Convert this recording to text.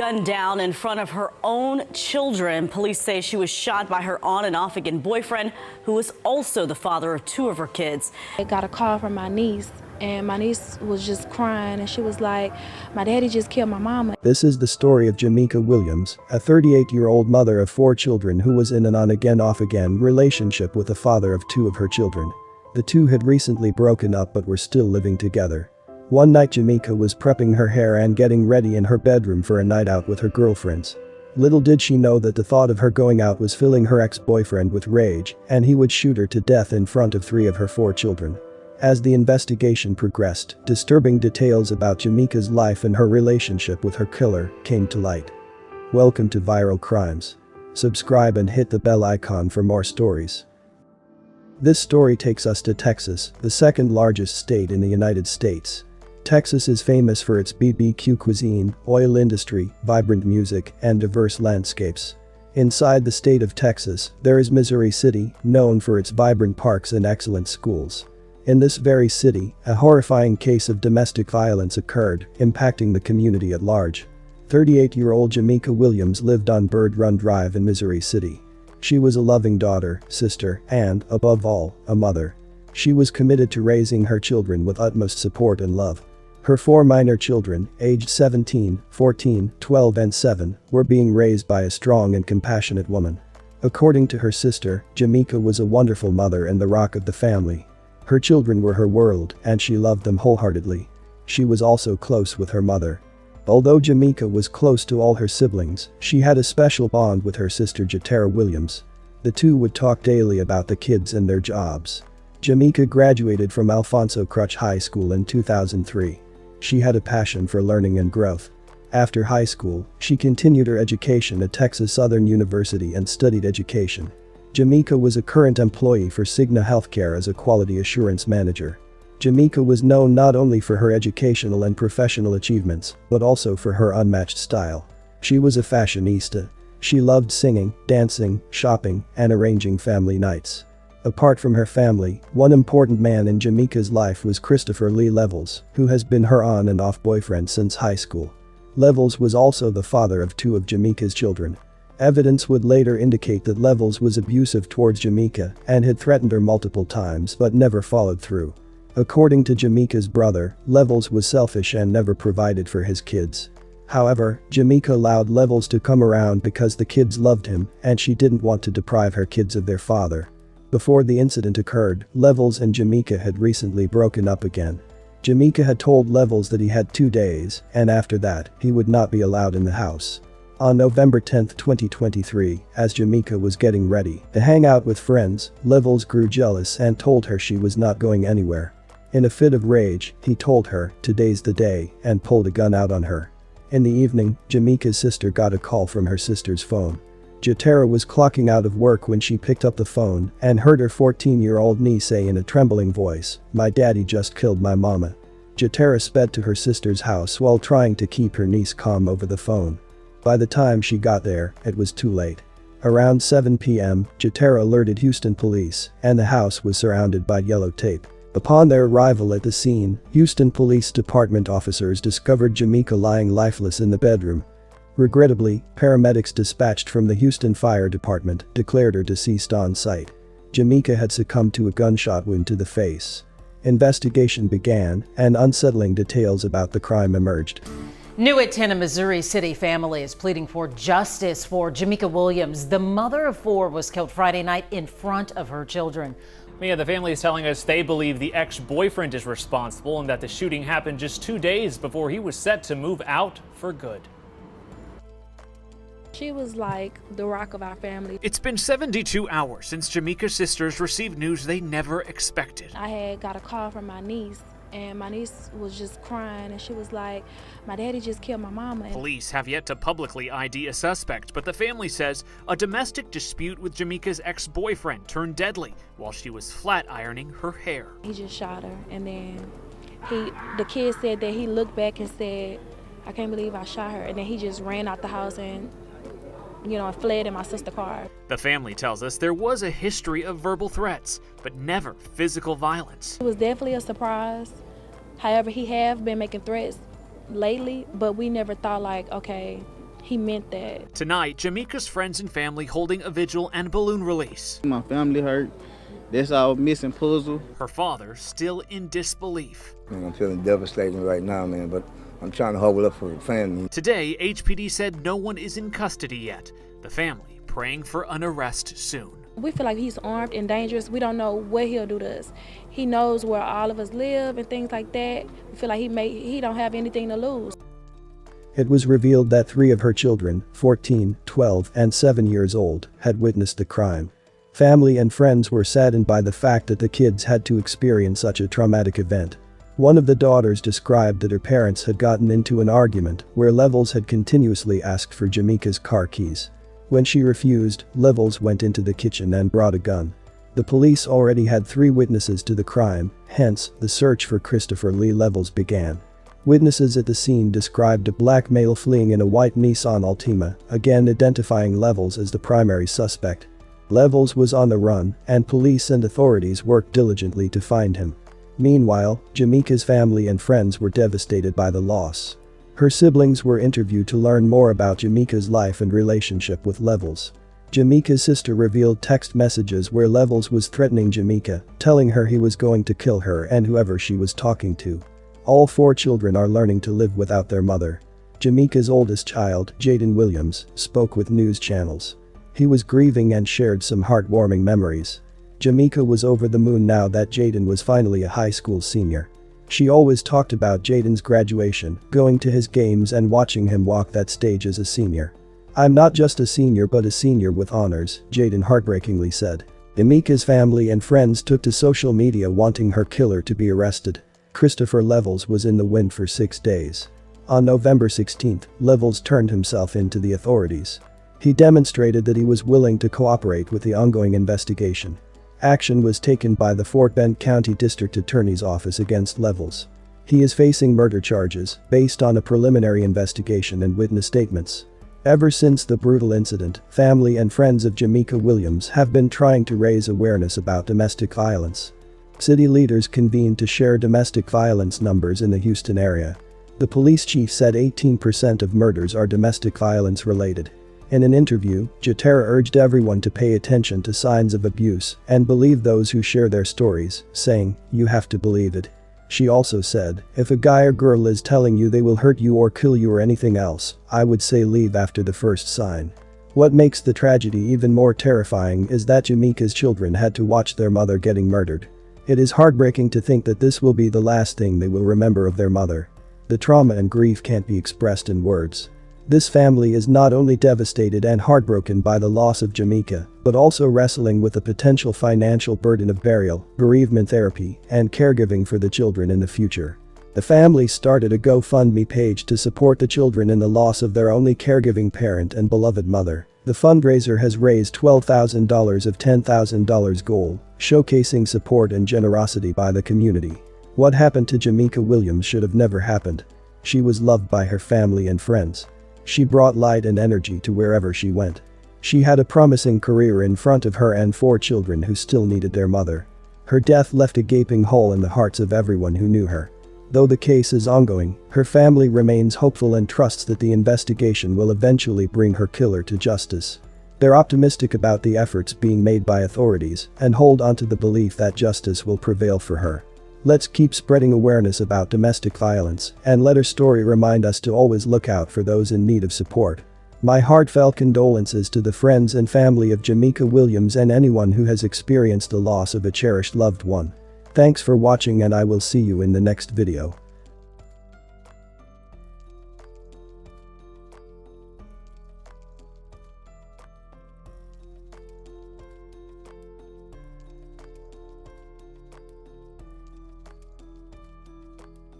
gunned down in front of her own children. Police say she was shot by her on and off again boyfriend, who was also the father of two of her kids. I got a call from my niece, and my niece was just crying, and she was like, my daddy just killed my mama. This is the story of Jameka Williams, a 38-year-old mother of 4 children who was in an on-again off-again relationship with the father of 2 of her children. The two had recently broken up but were still living together. One night Jameka was prepping her hair and getting ready in her bedroom for a night out with her girlfriends. Little did she know that the thought of her going out was filling her ex-boyfriend with rage, and he would shoot her to death in front of 3 of her 4 children. As the investigation progressed, disturbing details about Jameka's life and her relationship with her killer came to light. Welcome to Viral Crimes. Subscribe and hit the bell icon for more stories. This story takes us to Texas, the second largest state in the United States. Texas is famous for its BBQ cuisine, oil industry, vibrant music, and diverse landscapes. Inside the state of Texas, there is Missouri City, known for its vibrant parks and excellent schools. In this very city, a horrifying case of domestic violence occurred, impacting the community at large. 38-year-old Jameka Williams lived on Bird Run Drive in Missouri City. She was a loving daughter, sister, and, above all, a mother. She was committed to raising her children with utmost support and love. Her 4 minor children, aged 17, 14, 12 and 7, were being raised by a strong and compassionate woman. According to her sister, Jameka was a wonderful mother and the rock of the family. Her children were her world, and she loved them wholeheartedly. She was also close with her mother. Although Jameka was close to all her siblings, she had a special bond with her sister Jatera Williams. The two would talk daily about the kids and their jobs. Jameka graduated from Alfonso Crutch High School in 2003. She had a passion for learning and growth. After high school, she continued her education at Texas Southern University and studied education. Jameka was a current employee for Cigna Healthcare as a quality assurance manager. Jameka was known not only for her educational and professional achievements, but also for her unmatched style. She was a fashionista. She loved singing, dancing, shopping, and arranging family nights. Apart from her family, one important man in Jameka's life was Christopher Lee Levels, who has been her on and off boyfriend since high school. Levels was also the father of 2 of Jameka's children. Evidence would later indicate that Levels was abusive towards Jameka and had threatened her multiple times but never followed through. According to Jameka's brother, Levels was selfish and never provided for his kids. However, Jameka allowed Levels to come around because the kids loved him and she didn't want to deprive her kids of their father. Before the incident occurred, Levels and Jameka had recently broken up again. Jameka had told Levels that he had 2 days, and after that, he would not be allowed in the house. On November 10, 2023, as Jameka was getting ready to hang out with friends, Levels grew jealous and told her she was not going anywhere. In a fit of rage, he told her, "Today's the day," and pulled a gun out on her. In the evening, Jameka's sister got a call from her sister's phone. Jatera was clocking out of work when she picked up the phone and heard her 14-year-old niece say in a trembling voice, "My daddy just killed my mama." Jatera sped to her sister's house while trying to keep her niece calm over the phone. By the time she got there, it was too late. Around 7 p.m., Jatera alerted Houston police, and the house was surrounded by yellow tape. Upon their arrival at the scene, Houston Police Department officers discovered Jameka lying lifeless in the bedroom. Regrettably, paramedics dispatched from the Houston Fire Department declared her deceased on site. Jameka had succumbed to a gunshot wound to the face. Investigation began, and unsettling details about the crime emerged. New at 10, a Missouri City family is pleading for justice for Jameka Williams. The mother of 4 was killed Friday night in front of her children. Yeah, the family is telling us they believe the ex-boyfriend is responsible and that the shooting happened just 2 days before he was set to move out for good. She was like the rock of our family. It's been 72 hours since Jameka's sisters received news they never expected. I had got a call from my niece, and my niece was just crying, and she was like, my daddy just killed my mama. Police have yet to publicly ID a suspect, but the family says a domestic dispute with Jameka's ex-boyfriend turned deadly while she was flat ironing her hair. He just shot her, and then the kid said that he looked back and said, I can't believe I shot her, and then he just ran out the house and fled in my sister's car. The family tells us there was a history of verbal threats, but never physical violence. It was definitely a surprise. However, he have been making threats lately, but we never thought like, okay, He meant that. Tonight, Jameka's friends and family holding a vigil and balloon release. My family hurt. That's our missing puzzle. Her father still in disbelief. I'm feeling devastated right now, man, but I'm trying to hold up for the family. Today, HPD said no one is in custody yet. The family praying for an arrest soon. We feel like he's armed and dangerous. We don't know what he'll do to us. He knows where all of us live and things like that. We feel like he don't have anything to lose. It was revealed that 3 of her children, 14, 12, and 7 years old, had witnessed the crime. Family and friends were saddened by the fact that the kids had to experience such a traumatic event. One of the daughters described that her parents had gotten into an argument where Levels had continuously asked for Jameka's car keys. When she refused, Levels went into the kitchen and brought a gun. The police already had 3 witnesses to the crime, hence, the search for Christopher Lee Levels began. Witnesses at the scene described a black male fleeing in a white Nissan Altima, again identifying Levels as the primary suspect. Levels was on the run, and police and authorities worked diligently to find him. Meanwhile, Jameka's family and friends were devastated by the loss. Her siblings were interviewed to learn more about Jameka's life and relationship with Levels. Jameka's sister revealed text messages where Levels was threatening Jameka, telling her he was going to kill her and whoever she was talking to. All 4 children are learning to live without their mother. Jameka's oldest child, Jaden Williams, spoke with news channels. He was grieving and shared some heartwarming memories. Jameka was over the moon now that Jaden was finally a high school senior. She always talked about Jaden's graduation, going to his games and watching him walk that stage as a senior. "I'm not just a senior but a senior with honors," Jaden heartbreakingly said. Jameka's family and friends took to social media wanting her killer to be arrested. Christopher Levels was in the wind for 6 days. On November 16, Levels turned himself in to the authorities. He demonstrated that he was willing to cooperate with the ongoing investigation. Action was taken by the Fort Bend County District Attorney's Office against Levels. He is facing murder charges based on a preliminary investigation and witness statements. Ever since the brutal incident, family and friends of Jameka Williams have been trying to raise awareness about domestic violence. City leaders convened to share domestic violence numbers in the Houston area. The police chief said 18% of murders are domestic violence related. In an interview, Jatera urged everyone to pay attention to signs of abuse and believe those who share their stories, saying, "You have to believe it." She also said, "If a guy or girl is telling you they will hurt you or kill you or anything else, I would say leave after the first sign." What makes the tragedy even more terrifying is that Jameka's children had to watch their mother getting murdered. It is heartbreaking to think that this will be the last thing they will remember of their mother. The trauma and grief can't be expressed in words. This family is not only devastated and heartbroken by the loss of Jameka, but also wrestling with the potential financial burden of burial, bereavement therapy, and caregiving for the children in the future. The family started a GoFundMe page to support the children in the loss of their only caregiving parent and beloved mother. The fundraiser has raised $12,000 of $10,000 goal, showcasing support and generosity by the community. What happened to Jameka Williams should have never happened. She was loved by her family and friends. She brought light and energy to wherever she went. She had a promising career in front of her and 4 children who still needed their mother. Her death left a gaping hole in the hearts of everyone who knew her. Though the case is ongoing, her family remains hopeful and trusts that the investigation will eventually bring her killer to justice. They're optimistic about the efforts being made by authorities and hold on to the belief that justice will prevail for her. Let's keep spreading awareness about domestic violence and let her story remind us to always look out for those in need of support. My heartfelt condolences to the friends and family of Jameka Williams and anyone who has experienced the loss of a cherished loved one. Thanks for watching and I will see you in the next video.